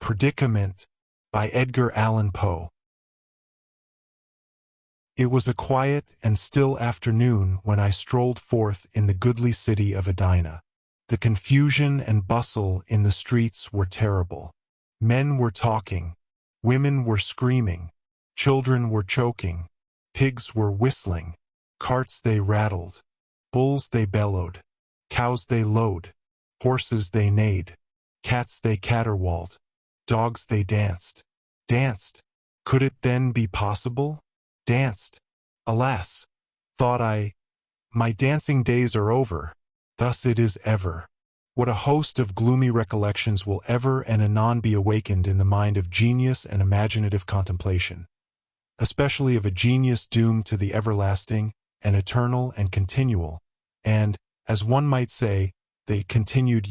Predicament by Edgar Allan Poe. It was a quiet and still afternoon when I strolled forth in the goodly city of Edina. The confusion and bustle in the streets were terrible. Men were talking, women were screaming, children were choking, pigs were whistling, carts they rattled, bulls they bellowed, cows they lowed, horses they neighed, cats they caterwauled, dogs they danced. Danced? Could it then be possible? Danced. Alas, thought I, my dancing days are over. Thus it is ever. What a host of gloomy recollections will ever and anon be awakened in the mind of genius and imaginative contemplation, especially of a genius doomed to the everlasting and eternal and continual, and, as one might say, the continued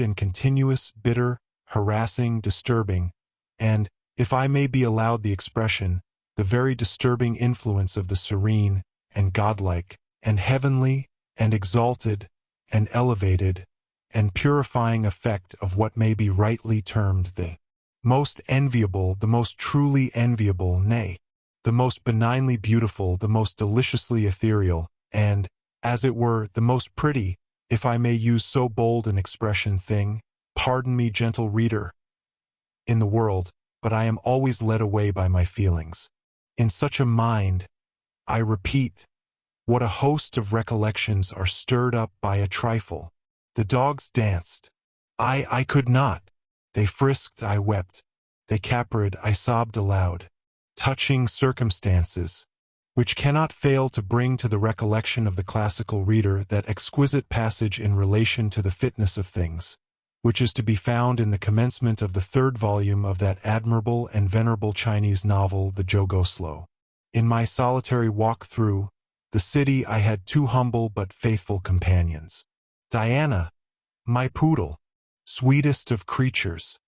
and continuous, bitter, harassing, disturbing, and, if I may be allowed the expression, the very disturbing influence of the serene, and godlike, and heavenly, and exalted, and elevated, and purifying effect of what may be rightly termed the most enviable, the most truly enviable, nay, the most benignly beautiful, the most deliciously ethereal, and, as it were, the most pretty, if I may use so bold an expression, thing, pardon me, gentle reader, in the world, but I am always led away by my feelings. In such a mind, I repeat, what a host of recollections are stirred up by a trifle. The dogs danced. I could not. They frisked, I wept. They capered, I sobbed aloud. Touching circumstances, which cannot fail to bring to the recollection of the classical reader that exquisite passage in relation to the fitness of things, which is to be found in the commencement of the third volume of that admirable and venerable Chinese novel, The Jogoslo. In my solitary walk through the city I had two humble but faithful companions. Diana, my poodle, sweetest of creatures.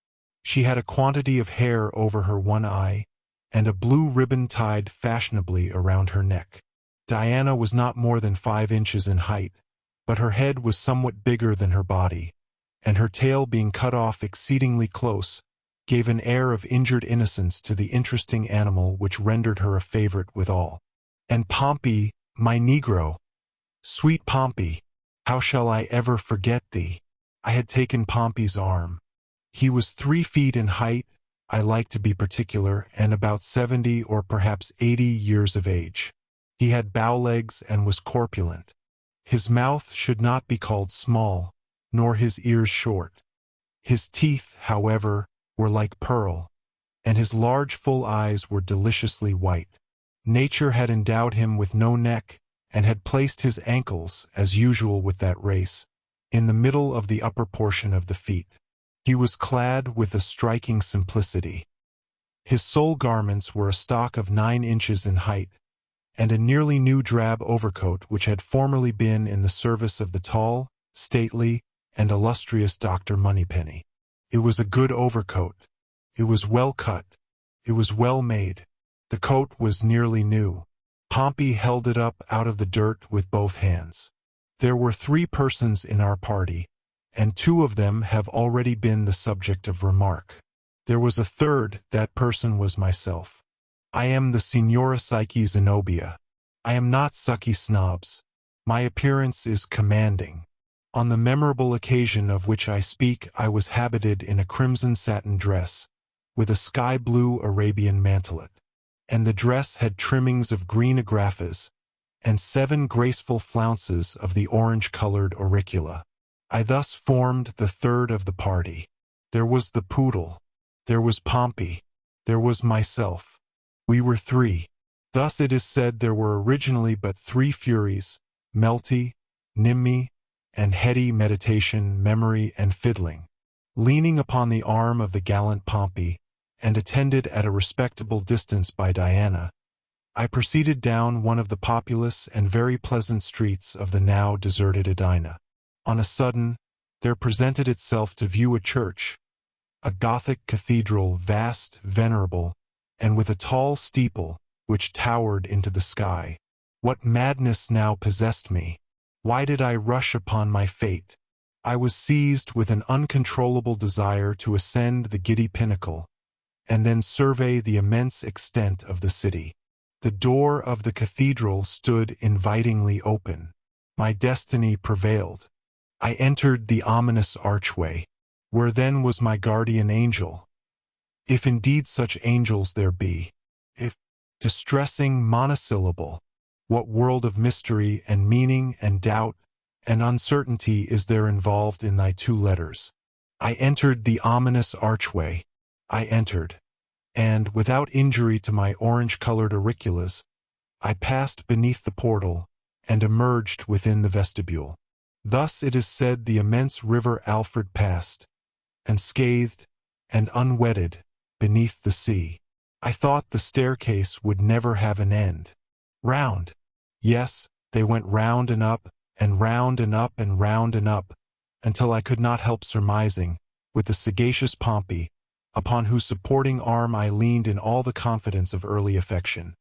She had a quantity of hair over her one eye, and a blue ribbon tied fashionably around her neck. Diana was not more than 5 inches in height, but her head was somewhat bigger than her body, and her tail being cut off exceedingly close, gave an air of injured innocence to the interesting animal which rendered her a favorite with all. And Pompey, my Negro, sweet Pompey, how shall I ever forget thee? I had taken Pompey's arm. He was 3 feet in height, I like to be particular, and about 70 or perhaps 80 years of age. He had bow legs and was corpulent. His mouth should not be called small, nor his ears short. His teeth, however, were like pearl, and his large full eyes were deliciously white. Nature had endowed him with no neck, and had placed his ankles, as usual with that race, in the middle of the upper portion of the feet. He was clad with a striking simplicity. His sole garments were a stock of 9 inches in height, and a nearly new drab overcoat which had formerly been in the service of the tall, stately, and illustrious Dr. Moneypenny. It was a good overcoat. It was well cut. It was well made. The coat was nearly new. Pompey held it up out of the dirt with both hands. There were 3 persons in our party, and 2 of them have already been the subject of remark. There was a third, that person was myself. I am the Signora Psyche Zenobia. I am not sucky snobs. My appearance is commanding. On the memorable occasion of which I speak, I was habited in a crimson satin dress, with a sky-blue Arabian mantelet, and the dress had trimmings of green agrafas, and 7 graceful flounces of the orange-colored auricula. I thus formed the third of the party. There was the poodle. There was Pompey. There was myself. We were 3. Thus it is said there were originally but 3 Furies, Melty, Nimmy, and heady meditation, memory, and fiddling. Leaning upon the arm of the gallant Pompey, and attended at a respectable distance by Diana, I proceeded down one of the populous and very pleasant streets of the now deserted Edina. On a sudden, there presented itself to view a church, a Gothic cathedral, vast, venerable, and with a tall steeple, which towered into the sky. What madness now possessed me? Why did I rush upon my fate? I was seized with an uncontrollable desire to ascend the giddy pinnacle, and then survey the immense extent of the city. The door of the cathedral stood invitingly open. My destiny prevailed. I entered the ominous archway, where then was my guardian angel, if indeed such angels there be. If distressing monosyllable, what world of mystery and meaning and doubt and uncertainty is there involved in thy two letters? I entered the ominous archway. I entered, and, without injury to my orange-colored auriculas, I passed beneath the portal and emerged within the vestibule. Thus it is said the immense river Alfred passed, and scathed and unwetted, beneath the sea. I thought the staircase would never have an end. Round. Yes, they went round and up, and round and up and round and up, until I could not help surmising, with the sagacious Pompey, upon whose supporting arm I leaned in all the confidence of early affection,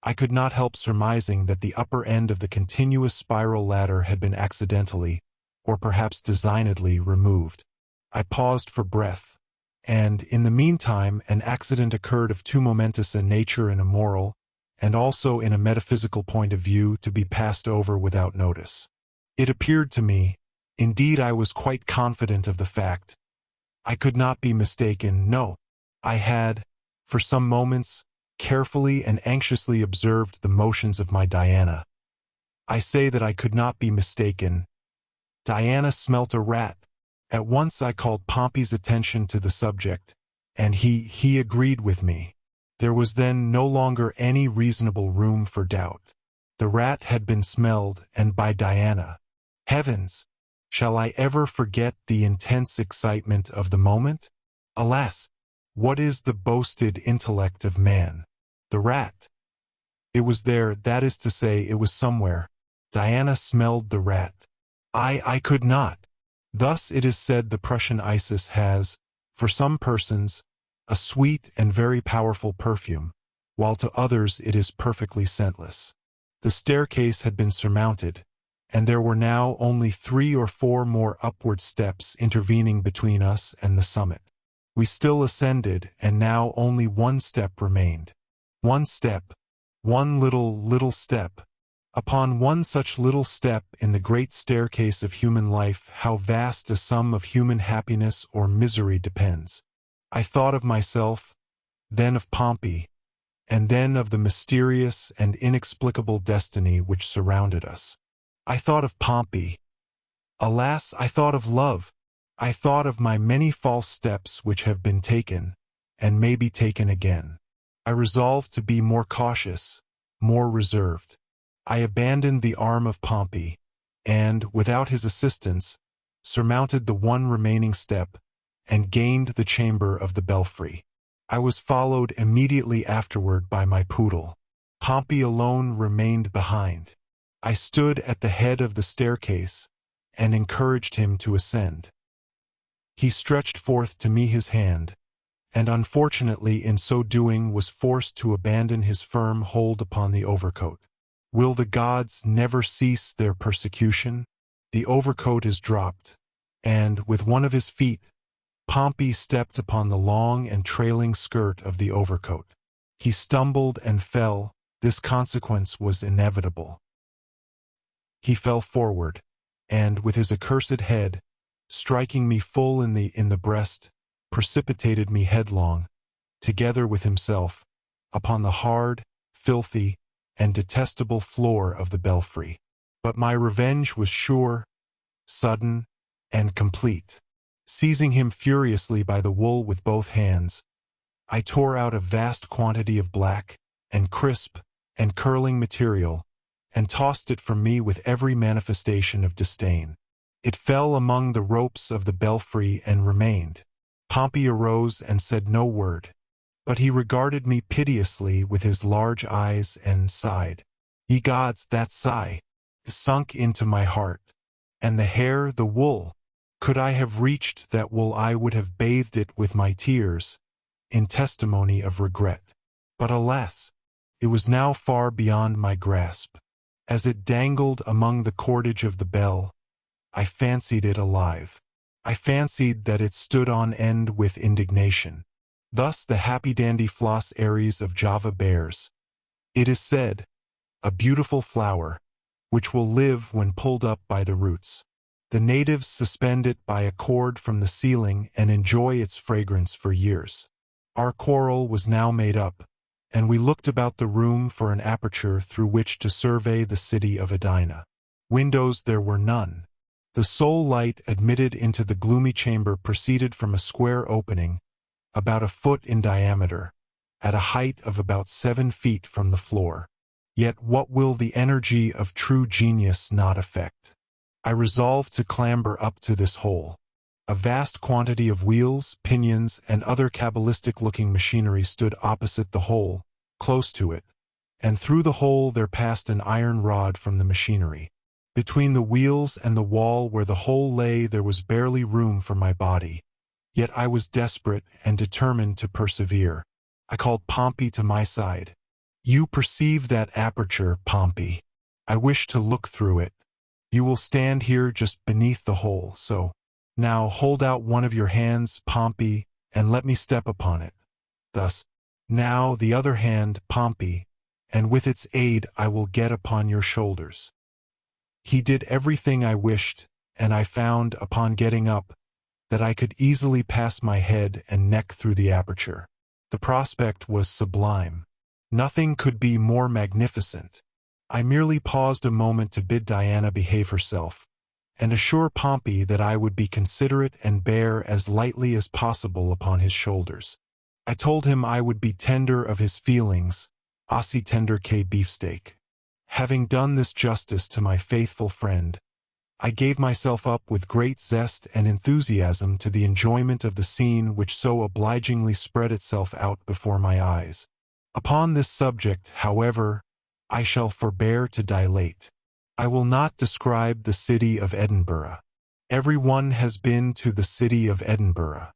I could not help surmising that the upper end of the continuous spiral ladder had been accidentally, or perhaps designedly, removed. I paused for breath, and, in the meantime, an accident occurred of too momentous a nature and a moral, and also in a metaphysical point of view, to be passed over without notice. It appeared to me, indeed I was quite confident of the fact, I could not be mistaken, no, I had, for some moments, carefully and anxiously observed the motions of my Diana. I say that I could not be mistaken. Diana smelt a rat. At once I called Pompey's attention to the subject, and he agreed with me. There was then no longer any reasonable room for doubt. The rat had been smelled, and by Diana. Heavens! Shall I ever forget the intense excitement of the moment? Alas! What is the boasted intellect of man? The rat. It was there, that is to say, it was somewhere. Diana smelled the rat. I could not. Thus it is said the Prussian Isis has, for some persons, a sweet and very powerful perfume, while to others it is perfectly scentless. The staircase had been surmounted, and there were now only 3 or 4 more upward steps intervening between us and the summit. We still ascended, and now only 1 step remained. 1 step, one little step. Upon one such little step in the great staircase of human life, how vast a sum of human happiness or misery depends. I thought of myself, then of Pompey, and then of the mysterious and inexplicable destiny which surrounded us. I thought of Pompey. Alas, I thought of love. I thought of my many false steps which have been taken, and may be taken again. I resolved to be more cautious, more reserved. I abandoned the arm of Pompey, and, without his assistance, surmounted the 1 remaining step, and gained the chamber of the belfry. I was followed immediately afterward by my poodle. Pompey alone remained behind. I stood at the head of the staircase, and encouraged him to ascend. He stretched forth to me his hand, and unfortunately in so doing was forced to abandon his firm hold upon the overcoat. Will the gods never cease their persecution? The overcoat is dropped, and, with one of his feet, Pompey stepped upon the long and trailing skirt of the overcoat. He stumbled and fell. This consequence was inevitable. He fell forward, and, with his accursed head, striking me full in the breast, precipitated me headlong, together with himself, upon the hard, filthy, and detestable floor of the belfry. But my revenge was sure, sudden, and complete. Seizing him furiously by the wool with both hands, I tore out a vast quantity of black, and crisp, and curling material, and tossed it from me with every manifestation of disdain. It fell among the ropes of the belfry and remained. Pompey arose and said no word, but he regarded me piteously with his large eyes and sighed. Ye gods, that sigh sunk into my heart. And the hair, the wool, could I have reached that wool I would have bathed it with my tears, in testimony of regret. But alas, it was now far beyond my grasp. As it dangled among the cordage of the bell, I fancied it alive. I fancied that it stood on end with indignation. Thus the happy-dandy Flos Aries of Java bears, it is said, a beautiful flower, which will live when pulled up by the roots. The natives suspend it by a cord from the ceiling and enjoy its fragrance for years. Our quarrel was now made up, and we looked about the room for an aperture through which to survey the city of Edina. Windows there were none. The sole light admitted into the gloomy chamber proceeded from a square opening, about a foot in diameter, at a height of about 7 feet from the floor. Yet what will the energy of true genius not effect? I resolved to clamber up to this hole. A vast quantity of wheels, pinions, and other cabalistic-looking machinery stood opposite the hole, close to it, and through the hole there passed an iron rod from the machinery. Between the wheels and the wall where the hole lay there was barely room for my body, yet I was desperate and determined to persevere. I called Pompey to my side. "You perceive that aperture, Pompey. I wish to look through it. You will stand here just beneath the hole, so. Now hold out one of your hands, Pompey, and let me step upon it. Thus. Now the other hand, Pompey, and with its aid I will get upon your shoulders." He did everything I wished, and I found, upon getting up, that I could easily pass my head and neck through the aperture. The prospect was sublime. Nothing could be more magnificent. I merely paused a moment to bid Diana behave herself, and assure Pompey that I would be considerate and bear as lightly as possible upon his shoulders. I told him I would be tender of his feelings, aussi tender que beefsteak. Having done this justice to my faithful friend, I gave myself up with great zest and enthusiasm to the enjoyment of the scene which so obligingly spread itself out before my eyes. Upon this subject, however, I shall forbear to dilate. I will not describe the city of Edinburgh. Every one has been to the city of Edinburgh.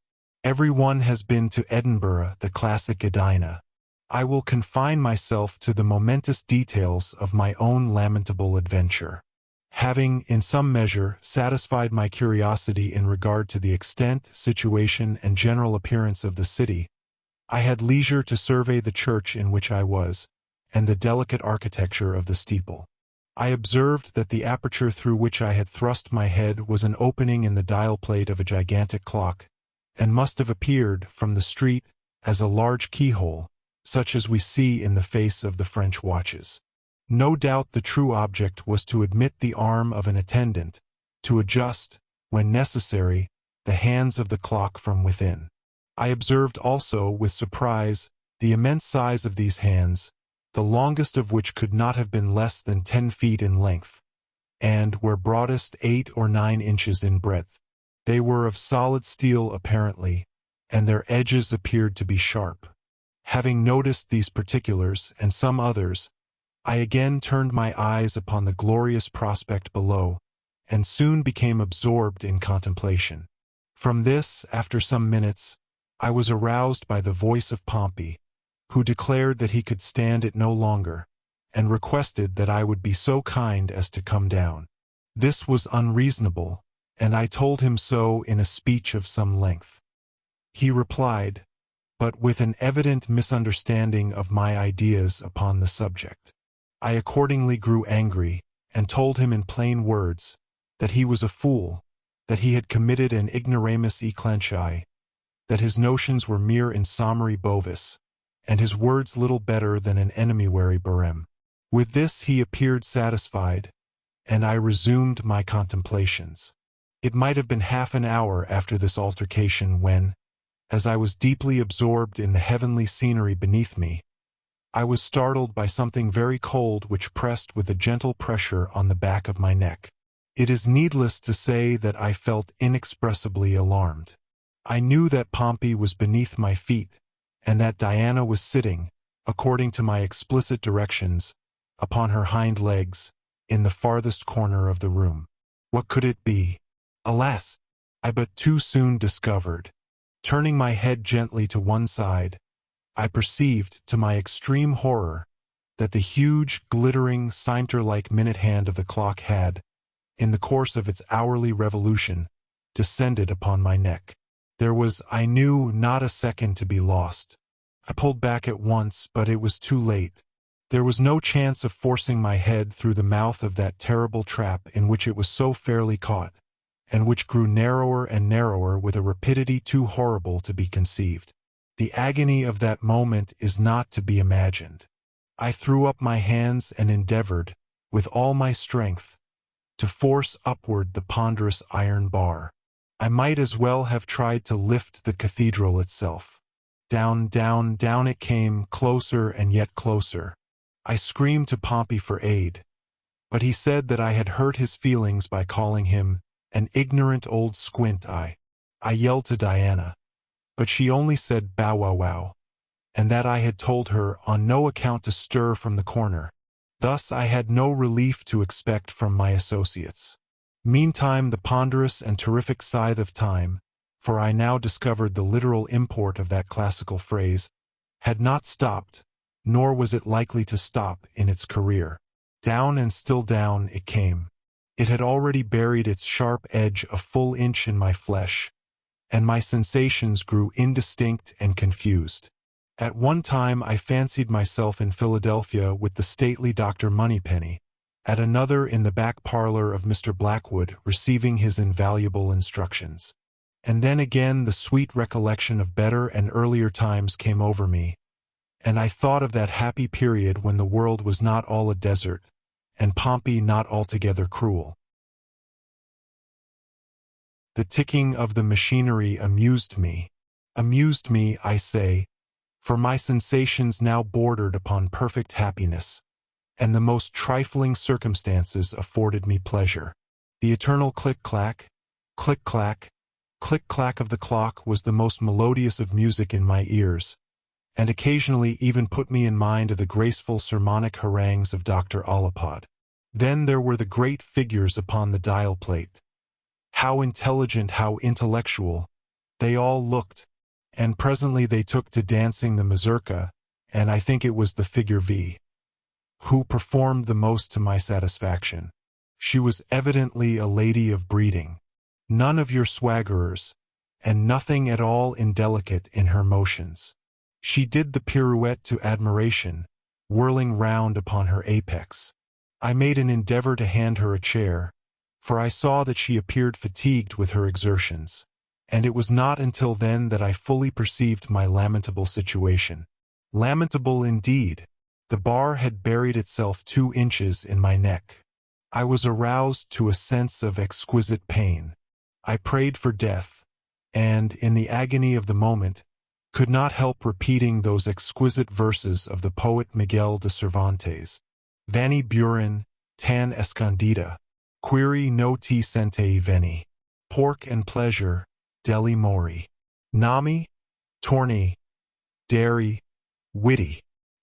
Every one has been to Edinburgh, the classic Edina. I will confine myself to the momentous details of my own lamentable adventure. Having, in some measure, satisfied my curiosity in regard to the extent, situation, and general appearance of the city, I had leisure to survey the church in which I was, and the delicate architecture of the steeple. I observed that the aperture through which I had thrust my head was an opening in the dial plate of a gigantic clock, and must have appeared, from the street, as a large keyhole, such as we see in the face of the French watches. No doubt the true object was to admit the arm of an attendant, to adjust, when necessary, the hands of the clock from within. I observed also, with surprise, the immense size of these hands, the longest of which could not have been less than 10 feet in length, and, where broadest, 8 or 9 inches in breadth. They were of solid steel apparently, and their edges appeared to be sharp. Having noticed these particulars, and some others, I again turned my eyes upon the glorious prospect below, and soon became absorbed in contemplation. From this, after some minutes, I was aroused by the voice of Pompey, who declared that he could stand it no longer, and requested that I would be so kind as to come down. This was unreasonable, and I told him so in a speech of some length. He replied, but with an evident misunderstanding of my ideas upon the subject. I accordingly grew angry, and told him in plain words, that he was a fool, that he had committed an ignoramus e clenchi, that his notions were mere insomere bovis, and his words little better than an enemywary barem. With this he appeared satisfied, and I resumed my contemplations. It might have been half an hour after this altercation when, as I was deeply absorbed in the heavenly scenery beneath me, I was startled by something very cold which pressed with a gentle pressure on the back of my neck. It is needless to say that I felt inexpressibly alarmed. I knew that Pompey was beneath my feet, and that Diana was sitting, according to my explicit directions, upon her hind legs, in the farthest corner of the room. What could it be? Alas! I but too soon discovered. Turning my head gently to one side, I perceived, to my extreme horror, that the huge, glittering, cinder-like minute hand of the clock had, in the course of its hourly revolution, descended upon my neck. There was, I knew, not a second to be lost. I pulled back at once, but it was too late. There was no chance of forcing my head through the mouth of that terrible trap in which it was so fairly caught, and which grew narrower and narrower with a rapidity too horrible to be conceived. The agony of that moment is not to be imagined. I threw up my hands and endeavored, with all my strength, to force upward the ponderous iron bar. I might as well have tried to lift the cathedral itself. Down, down, down it came, closer and yet closer. I screamed to Pompey for aid, but he said that I had hurt his feelings by calling him an ignorant old squint-eye. I yelled to Diana, but she only said bow wow wow, and that I had told her on no account to stir from the corner. Thus I had no relief to expect from my associates. Meantime the ponderous and terrific scythe of time, for I now discovered the literal import of that classical phrase, had not stopped, nor was it likely to stop in its career. Down and still down it came. It had already buried its sharp edge a full inch in my flesh, and my sensations grew indistinct and confused. At one time I fancied myself in Philadelphia with the stately Dr. Moneypenny, at another in the back parlor of Mr. Blackwood receiving his invaluable instructions. And then again the sweet recollection of better and earlier times came over me, and I thought of that happy period when the world was not all a desert, and Pompey not altogether cruel. The ticking of the machinery amused me. Amused me, I say, for my sensations now bordered upon perfect happiness, and the most trifling circumstances afforded me pleasure. The eternal click-clack, click-clack, click-clack of the clock was the most melodious of music in my ears, and occasionally even put me in mind of the graceful sermonic harangues of Dr. Allan. Then there were the great figures upon the dial plate. How intelligent, how intellectual, they all looked, and presently they took to dancing the mazurka, and I think it was the figure V, who performed the most to my satisfaction. She was evidently a lady of breeding, none of your swaggerers, and nothing at all indelicate in her motions. She did the pirouette to admiration, whirling round upon her apex. I made an endeavor to hand her a chair, for I saw that she appeared fatigued with her exertions, and it was not until then that I fully perceived my lamentable situation. Lamentable indeed. The bar had buried itself 2 inches in my neck. I was aroused to a sense of exquisite pain. I prayed for death, and, in the agony of the moment, could not help repeating those exquisite verses of the poet Miguel de Cervantes. Veni burin, tan escondida, quiri no ti sentei veni. Pork and pleasure, deli mori. Nami, torni, dairy, witty.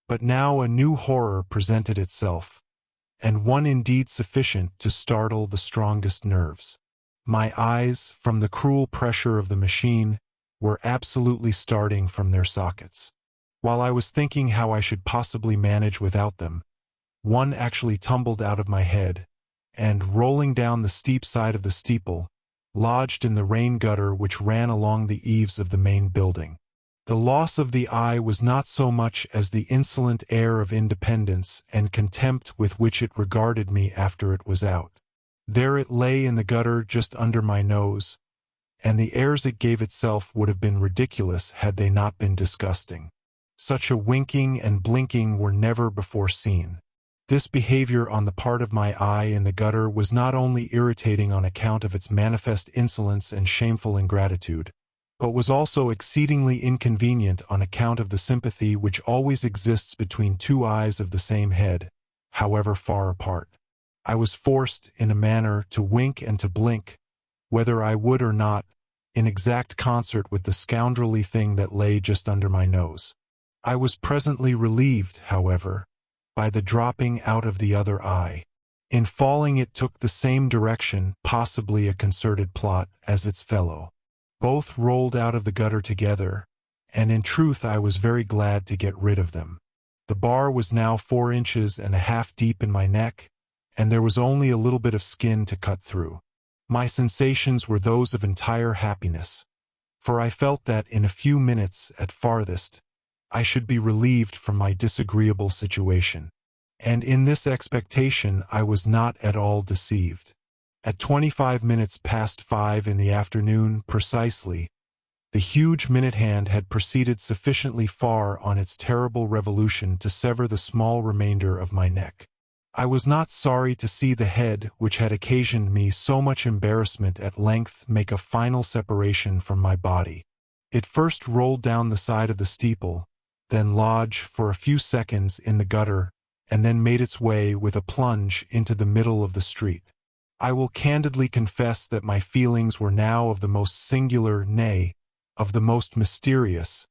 But now a new horror presented itself, and one indeed sufficient to startle the strongest nerves. My eyes, from the cruel pressure of the machine, were absolutely starting from their sockets. While I was thinking how I should possibly manage without them, one actually tumbled out of my head, and, rolling down the steep side of the steeple, lodged in the rain gutter which ran along the eaves of the main building. The loss of the eye was not so much as the insolent air of independence and contempt with which it regarded me after it was out. There it lay in the gutter just under my nose, and the airs it gave itself would have been ridiculous had they not been disgusting. Such a winking and blinking were never before seen. This behavior on the part of my eye in the gutter was not only irritating on account of its manifest insolence and shameful ingratitude, but was also exceedingly inconvenient on account of the sympathy which always exists between 2 eyes of the same head, however far apart. I was forced, in a manner, to wink and to blink, whether I would or not, in exact concert with the scoundrelly thing that lay just under my nose. I was presently relieved, however, by the dropping out of the other eye. In falling it took the same direction, possibly a concerted plot, as its fellow. Both rolled out of the gutter together, and in truth I was very glad to get rid of them. The bar was now 4 inches and a half deep in my neck, and there was only a little bit of skin to cut through. My sensations were those of entire happiness, for I felt that in a few minutes, at farthest, I should be relieved from my disagreeable situation. And in this expectation I was not at all deceived. At 25 minutes past 5 in the afternoon precisely, the huge minute hand had proceeded sufficiently far on its terrible revolution to sever the small remainder of my neck. I was not sorry to see the head, which had occasioned me so much embarrassment, at length make a final separation from my body. It first rolled down the side of the steeple, then lodged for a few seconds in the gutter, and then made its way with a plunge into the middle of the street. I will candidly confess that my feelings were now of the most singular, nay, of the most mysterious,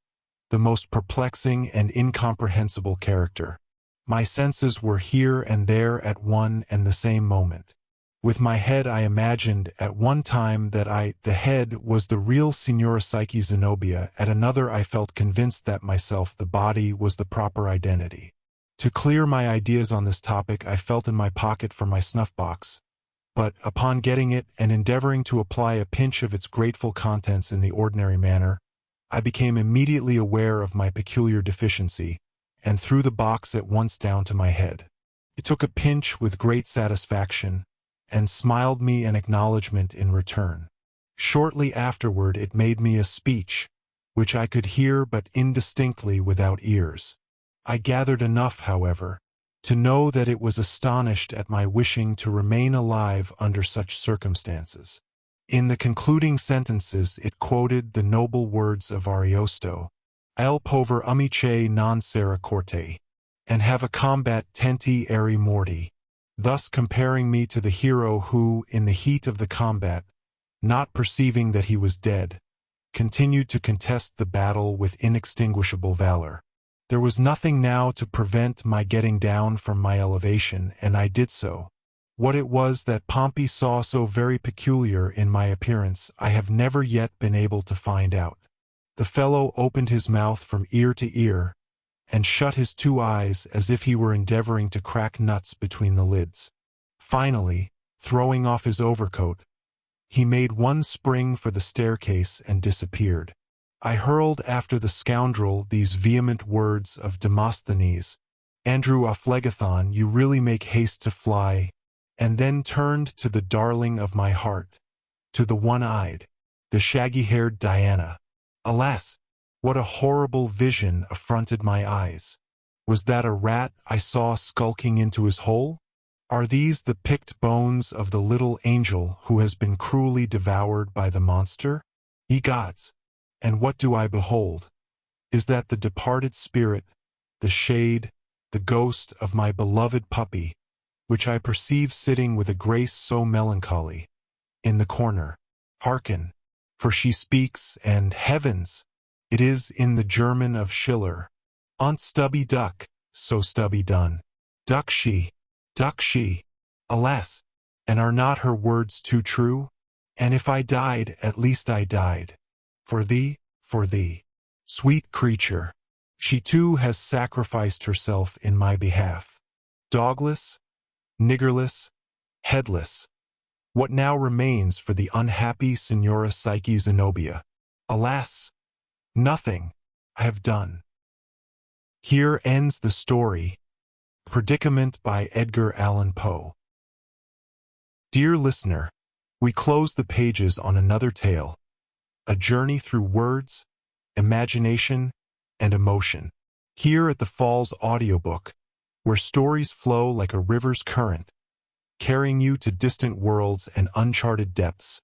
the most perplexing and incomprehensible character. My senses were here and there at one and the same moment. With my head I imagined at one time that the head was the real Signora Psyche Zenobia, at another I felt convinced that myself, the body, was the proper identity. To clear my ideas on this topic I felt in my pocket for my snuff-box, but upon getting it and endeavoring to apply a pinch of its grateful contents in the ordinary manner, I became immediately aware of my peculiar deficiency, and threw the box at once down to my head. It took a pinch with great satisfaction, and smiled me an acknowledgment in return. Shortly afterward it made me a speech, which I could hear but indistinctly without ears. I gathered enough, however, to know that it was astonished at my wishing to remain alive under such circumstances. In the concluding sentences it quoted the noble words of Ariosto, "El pover amice non sera corte," and "have a combat tenti eri morti," thus comparing me to the hero who, in the heat of the combat, not perceiving that he was dead, continued to contest the battle with inextinguishable valor. There was nothing now to prevent my getting down from my elevation, and I did so. What it was that Pompey saw so very peculiar in my appearance I have never yet been able to find out. The fellow opened his mouth from ear to ear, and shut his two eyes as if he were endeavoring to crack nuts between the lids. Finally, throwing off his overcoat, he made one spring for the staircase and disappeared. I hurled after the scoundrel these vehement words of Demosthenes, "Andrew Ophlegathon, you really make haste to fly," and then turned to the darling of my heart, to the one-eyed, the shaggy-haired Diana. Alas! What a horrible vision affronted my eyes. Was that a rat I saw skulking into his hole? Are these the picked bones of the little angel who has been cruelly devoured by the monster? Ye gods! And what do I behold? Is that the departed spirit, the shade, the ghost of my beloved puppy, which I perceive sitting with a grace so melancholy, in the corner? Hearken! For she speaks, and, heavens! It is in the German of Schiller. "Aunt stubby duck, so stubby done. Duck she, alas! And are not her words too true? And if I died, at least I died. For thee, sweet creature. She too has sacrificed herself in my behalf. Dogless, niggerless, headless. What now remains for the unhappy Signora Psyche Zenobia? Alas! Nothing. I have done. Here ends the story. Predicament by Edgar Allan Poe. Dear listener, we close the pages on another tale, a journey through words, imagination, and emotion. Here at the Falls Audiobook, where stories flow like a river's current, carrying you to distant worlds and uncharted depths.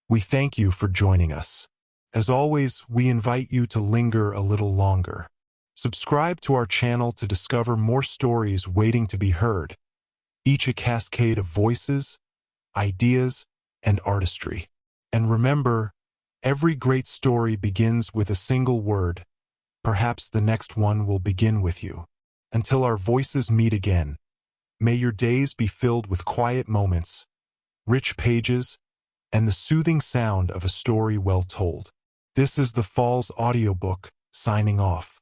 We thank you for joining us. As always, we invite you to linger a little longer. Subscribe to our channel to discover more stories waiting to be heard, each a cascade of voices, ideas, and artistry. And remember, every great story begins with a single word. Perhaps the next one will begin with you. Until our voices meet again, may your days be filled with quiet moments, rich pages, and the soothing sound of a story well told. This is the Falls Audiobook, signing off.